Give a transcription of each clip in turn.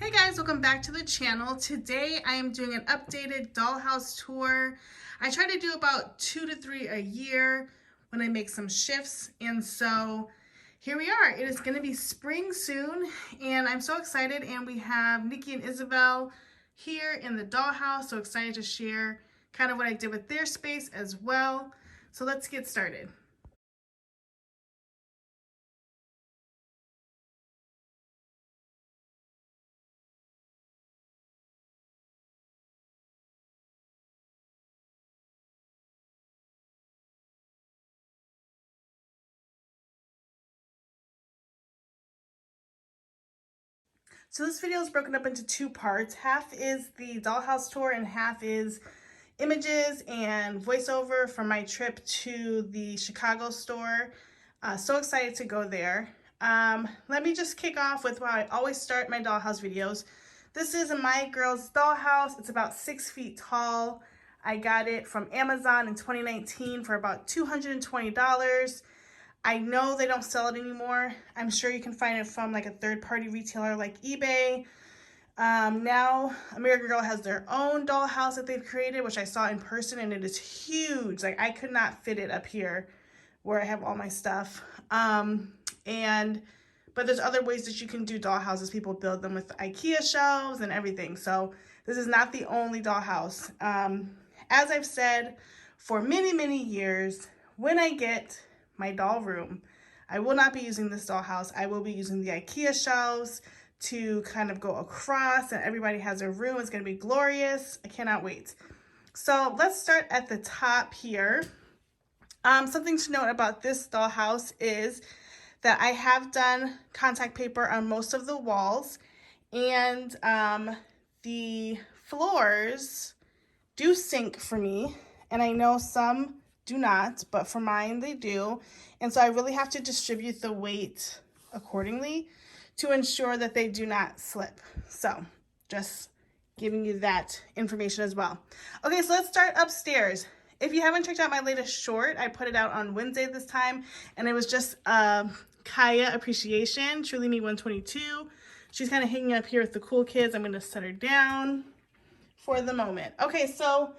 Hey guys, welcome back to the channel. Today I am doing an updated dollhouse tour. I try to do about 2 to 3 a year when I make some shifts, and so here we are. It is going to be spring soon and I'm so excited, and we have Nikki and Isabel here in the dollhouse. So excited to share kind of what I did with their space as well. So let's get started. So this video is broken up into 2 parts. Half is the dollhouse tour and half is images and voiceover from my trip to the Chicago store. So excited to go there. Let me just kick off with how I always start my dollhouse videos. This is my girl's dollhouse. It's about 6 feet tall. I got it from Amazon in 2019 for about $220. I know they don't sell it anymore. I'm sure you can find it from like a third-party retailer like eBay. Now American Girl has their own dollhouse that they've created, which I saw in person, and it is huge. Like, I could not fit it up here where I have all my stuff. But there's other ways that you can do dollhouses. People build them with IKEA shelves and everything. So this is not the only dollhouse. As I've said for many, many years, when I get my doll room, I will not be using this dollhouse. I will be using the IKEA shelves to kind of go across, and everybody has their room. It's going to be glorious. I cannot wait. So let's start at the top here. Something to note about this dollhouse is that I have done contact paper on most of the walls, and the floors do sink for me, and I know some do not, but for mine they do. And so I really have to distribute the weight accordingly to ensure that they do not slip. So just giving you that information as well. Okay, so let's start upstairs. If you haven't checked out my latest short, I put it out on Wednesday this time, and it was just Kaya appreciation, Truly Me 122. She's kind of hanging up here with the cool kids. I'm going to set her down for the moment. Okay, so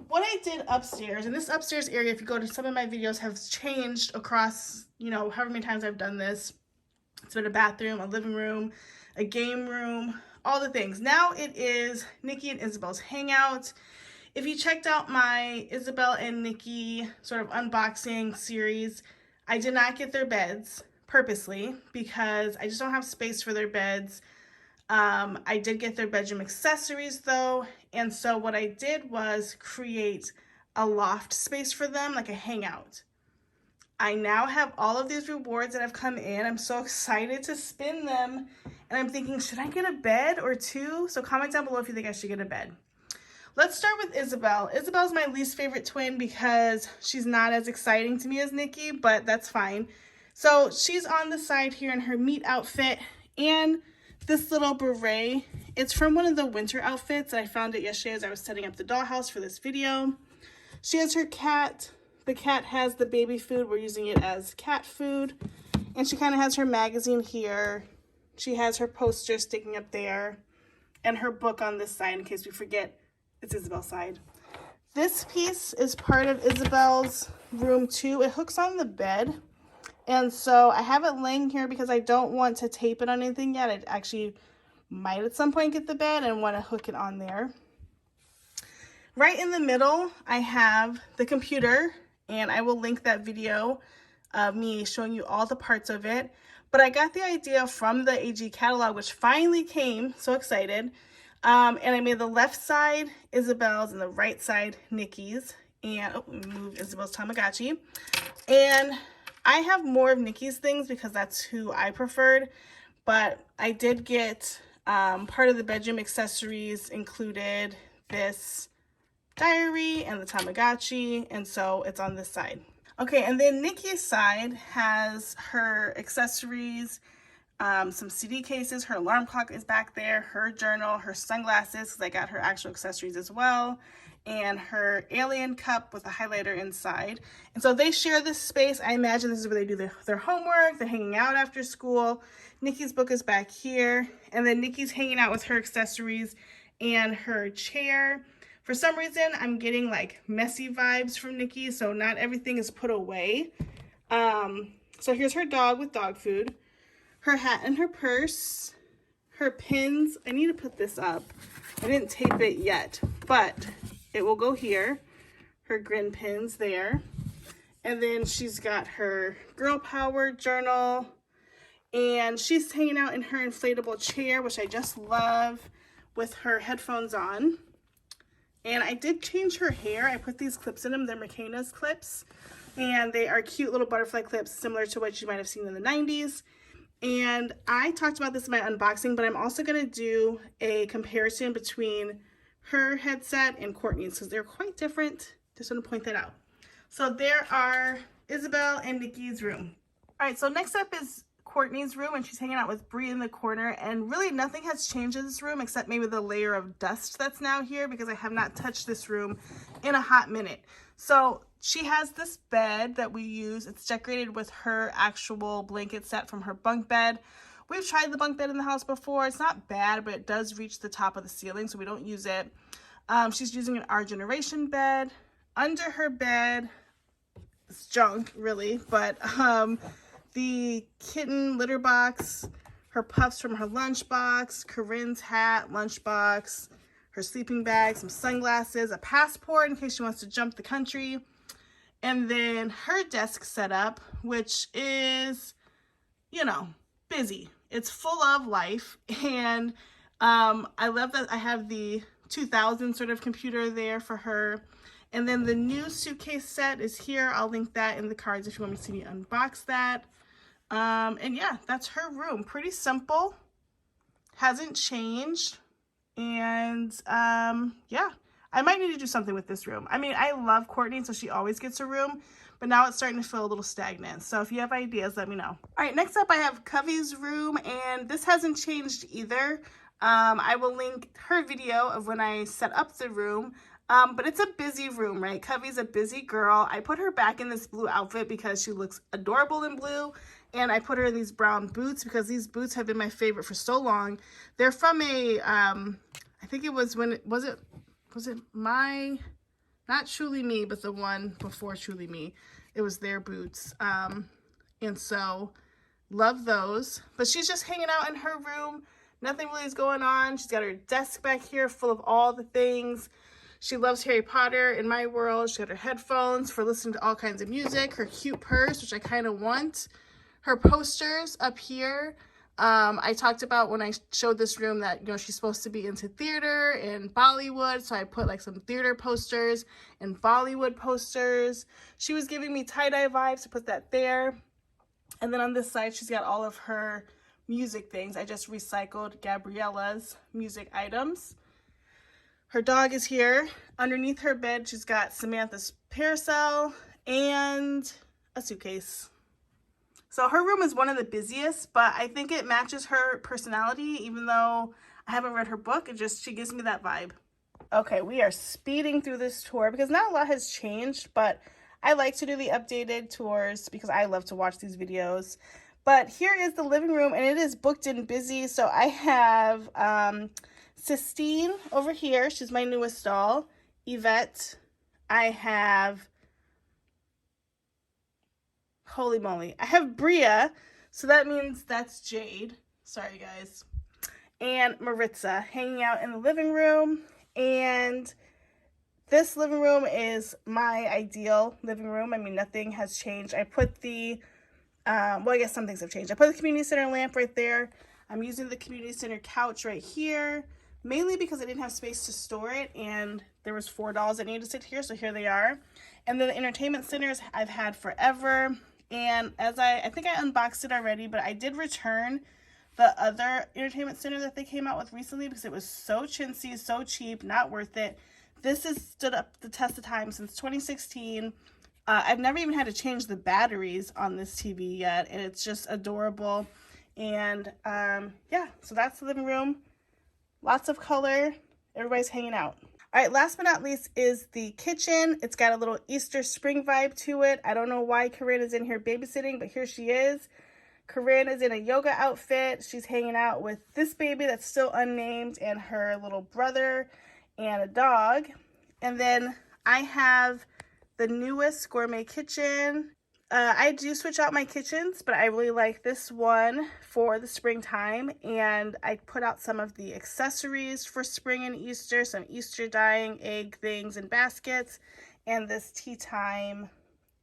what I did upstairs, and this upstairs area, if you go to some of my videos, have changed across, however many times I've done this. It's been a bathroom, a living room, a game room, all the things. Now it is Nikki and Isabel's hangout. If you checked out my Isabel and Nikki sort of unboxing series, I did not get their beds purposely because I just don't have space for their beds. I did get their bedroom accessories though, and so what I did was create a loft space for them, like a hangout. I now have all of these rewards that have come in. I'm so excited to spin them, and I'm thinking, should I get a bed or 2? So comment down below if you think I should get a bed. Let's start with Isabel. Isabel's my least favorite twin because she's not as exciting to me as Nikki, but that's fine. So she's on the side here in her meat outfit, and this little beret. It's from one of the winter outfits. I found it yesterday as I was setting up the dollhouse for this video. She has her cat. The cat has the baby food. We're using it as cat food. And she kind of has her magazine here. She has her poster sticking up there and her book on this side in case we forget it's Isabel's side. This piece is part of Isabel's room too. It hooks on the bed. And so I have it laying here because I don't want to tape it on anything yet. I actually might at some point get the bed and want to hook it on there. Right in the middle, I have the computer, and I will link that video of me showing you all the parts of it. But I got the idea from the AG catalog, which finally came, so excited. And I made the left side Isabel's and the right side Nikki's. And, oh, let me move Isabel's Tamagotchi. And I have more of Nikki's things because that's who I preferred, but I did get part of the bedroom accessories included this diary and the Tamagotchi, and so it's on this side. Okay, and then Nikki's side has her accessories, some CD cases, her alarm clock is back there, her journal, her sunglasses, because I got her actual accessories as well, and her alien cup with a highlighter inside. And so they share this space. I imagine this is where they do their homework. They're hanging out after school. Nikki's book is back here. And then Nikki's hanging out with her accessories and her chair. For some reason, I'm getting like messy vibes from Nikki, so not everything is put away. So here's her dog with dog food, her hat and her purse, her pins. I need to put this up. I didn't tape it yet, but it will go here. Her grin pins there. And then she's got her Girl Power journal, and she's hanging out in her inflatable chair, which I just love, with her headphones on. And I did change her hair. I put these clips in them. They're McKenna's clips. And they are cute little butterfly clips similar to what you might have seen in the 90s. And I talked about this in my unboxing, but I'm also going to do a comparison between her headset and Courtney's because they're quite different. Just want to point that out. So there are Isabel and Nikki's room. All right, so next up is Courtney's room, and she's hanging out with Bree in the corner, and really nothing has changed in this room except maybe the layer of dust that's now here because I have not touched this room in a hot minute. So she has this bed that we use. It's decorated with her actual blanket set from her bunk bed. We've tried the bunk bed in the house before. It's not bad, but it does reach the top of the ceiling, so we don't use it. She's using an Our Generation bed. Under her bed, it's junk really, but the kitten litter box, her puffs from her lunchbox, Corinne's hat, lunchbox, her sleeping bag, some sunglasses, a passport in case she wants to jump the country, and then her desk setup, which is, you know, busy. It's full of life, and I love that I have the 2000 sort of computer there for her. And then the new suitcase set is here. I'll link that in the cards if you want to see me unbox that. And yeah, that's her room. Pretty simple. Hasn't changed. And yeah, I might need to do something with this room. I mean, I love Courtney, so she always gets a room. But now it's starting to feel a little stagnant. So if you have ideas, let me know. All right, next up I have Covey's room. And this hasn't changed either. I will link her video of when I set up the room. But it's a busy room, right? Covey's a busy girl. I put her back in this blue outfit because she looks adorable in blue. And I put her in these brown boots because these boots have been my favorite for so long. They're from a, I think it was when, was it my, not Truly Me, but the one before Truly Me. It was their boots. And so, love those. But she's just hanging out in her room. Nothing really is going on. She's got her desk back here full of all the things. She loves Harry Potter. In my world, she got her headphones for listening to all kinds of music. Her cute purse, which I kind of want. Her posters up here. I talked about when I showed this room that, you know, she's supposed to be into theater and Bollywood. So I put like some theater posters and Bollywood posters. She was giving me tie-dye vibes, to put that there. And then on this side, she's got all of her music things. I just recycled Gabriella's music items. Her dog is here. Underneath her bed, she's got Samantha's parasol and a suitcase. So her room is one of the busiest, but I think it matches her personality, even though I haven't read her book. She gives me that vibe. Okay, we are speeding through this tour because not a lot has changed, but I like to do the updated tours because I love to watch these videos. But here is the living room, and it is booked and busy. So I have Sistine over here. She's my newest doll. Yvette. I have, holy moly, I have Bria. So that means that's Jade. Sorry, guys. And Maritza hanging out in the living room. And this living room is my ideal living room. I mean, nothing has changed. I put the, well, I guess some things have changed. I put the community center lamp right there. I'm using the community center couch right here, mainly because I didn't have space to store it, and there was 4 dolls that needed to sit here, so here they are. And then the entertainment centers I've had forever. And as I think I unboxed it already, but I did return the other entertainment center that they came out with recently because it was so chintzy, so cheap, not worth it. This has stood up the test of time since 2016. I've never even had to change the batteries on this TV yet, and it's just adorable. And yeah, so that's the living room. Lots of color. Everybody's hanging out. All right, last but not least is the kitchen. It's got a little Easter spring vibe to it. I don't know why Corinne is in here babysitting, but here she is. Corinne is in a yoga outfit. She's hanging out with this baby that's still unnamed and her little brother and a dog. And then I have the newest gourmet kitchen. I do switch out my kitchens, but I really like this one for the springtime. And I put out some of the accessories for spring and Easter, some Easter dyeing, egg things, and baskets, and this tea time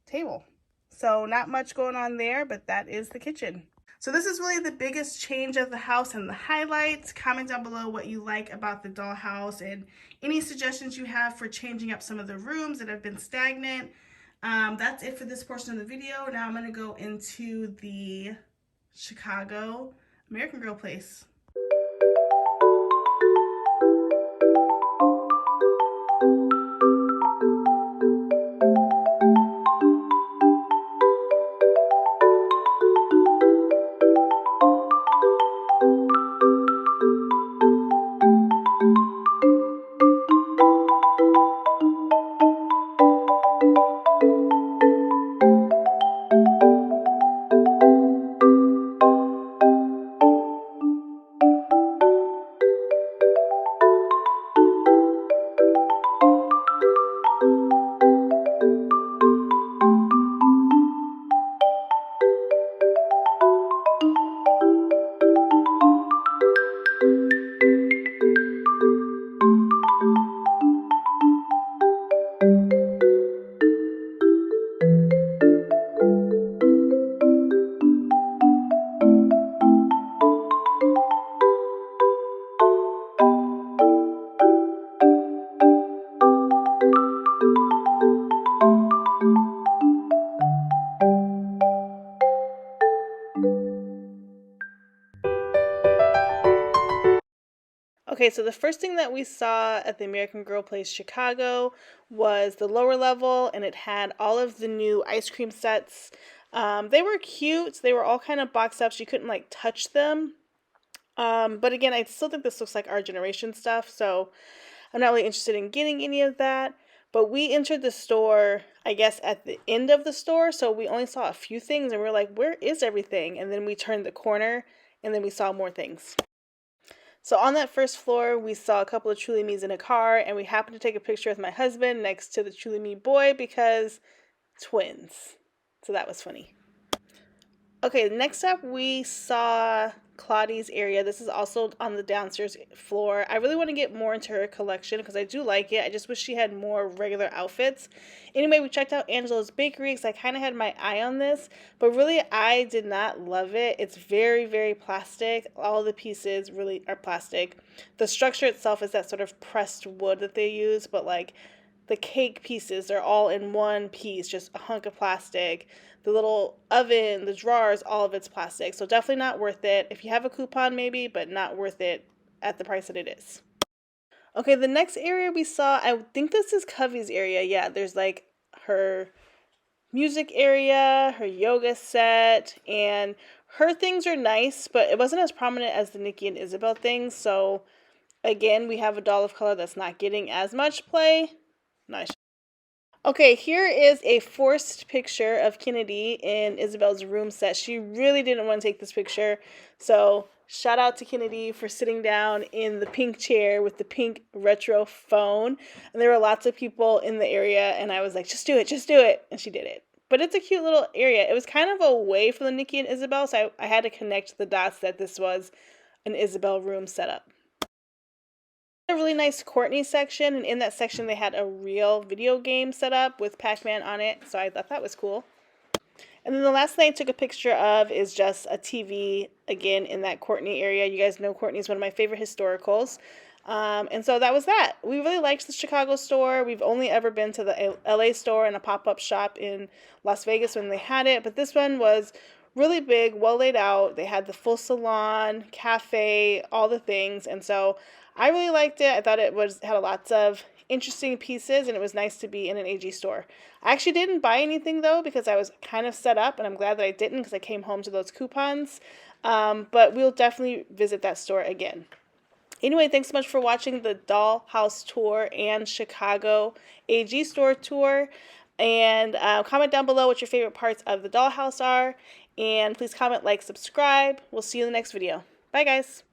table. So not much going on there, but that is the kitchen. So this is really the biggest change of the house and the highlights. Comment down below what you like about the dollhouse and any suggestions you have for changing up some of the rooms that have been stagnant. That's it for this portion of the video. Now I'm going to go into the Chicago American Girl place. Okay, so the first thing that we saw at the American Girl Place Chicago was the lower level, and it had all of the new ice cream sets. They were cute. They were all kind of boxed up, so you couldn't like touch them. But again, I still think this looks like our generation stuff, so I'm not really interested in getting any of that. But we entered the store, I guess, at the end of the store, so we only saw a few things, and we were like, where is everything? And then we turned the corner, and then we saw more things. So on that first floor, we saw a couple of Truly Me's in a car, and we happened to take a picture with my husband next to the Truly Me boy because twins. So that was funny. Okay, next up we saw Claudie's area. This is also on the downstairs floor. I really want to get more into her collection because I do like it. I just wish she had more regular outfits. Anyway, we checked out Angela's Bakery because I kind of had my eye on this, but really I did not love it. It's very, very plastic. All the pieces really are plastic. The structure itself is that sort of pressed wood that they use, but like the cake pieces are all in one piece, just a hunk of plastic. The little oven, the drawers, all of it's plastic. So definitely not worth it. If you have a coupon, maybe, but not worth it at the price that it is. Okay, the next area we saw, I think this is Covey's area. Yeah, there's like her music area, her yoga set, and her things are nice, but it wasn't as prominent as the Nikki and Isabel things. So again, we have a doll of color that's not getting as much play. Nice. Okay, here is a forced picture of Kennedy in Isabel's room set. She really didn't want to take this picture, so shout out to Kennedy for sitting down in the pink chair with the pink retro phone. And there were lots of people in the area, and I was like, just do it, and she did it. But it's a cute little area. It was kind of away from the Nikki and Isabel, so I had to connect the dots that this was an Isabel room setup. A really nice Courtney section, and in that section they had a real video game set up with Pac-Man on it, so I thought that was cool. And then the last thing I took a picture of is just a TV, again, in that Courtney area. You guys know Courtney's one of my favorite historicals. And so that was that. We really liked the Chicago store. We've only ever been to the LA store and a pop-up shop in Las Vegas when they had it, but this one was really big, well laid out. They had the full salon, cafe, all the things, and so I really liked it. I thought it had lots of interesting pieces, and it was nice to be in an AG store. I actually didn't buy anything, though, because I was kind of set up, and I'm glad that I didn't because I came home to those coupons. But we'll definitely visit that store again. Anyway, thanks so much for watching the Dollhouse tour and Chicago AG store tour. And comment down below what your favorite parts of the Dollhouse are. And please comment, like, subscribe. We'll see you in the next video. Bye, guys.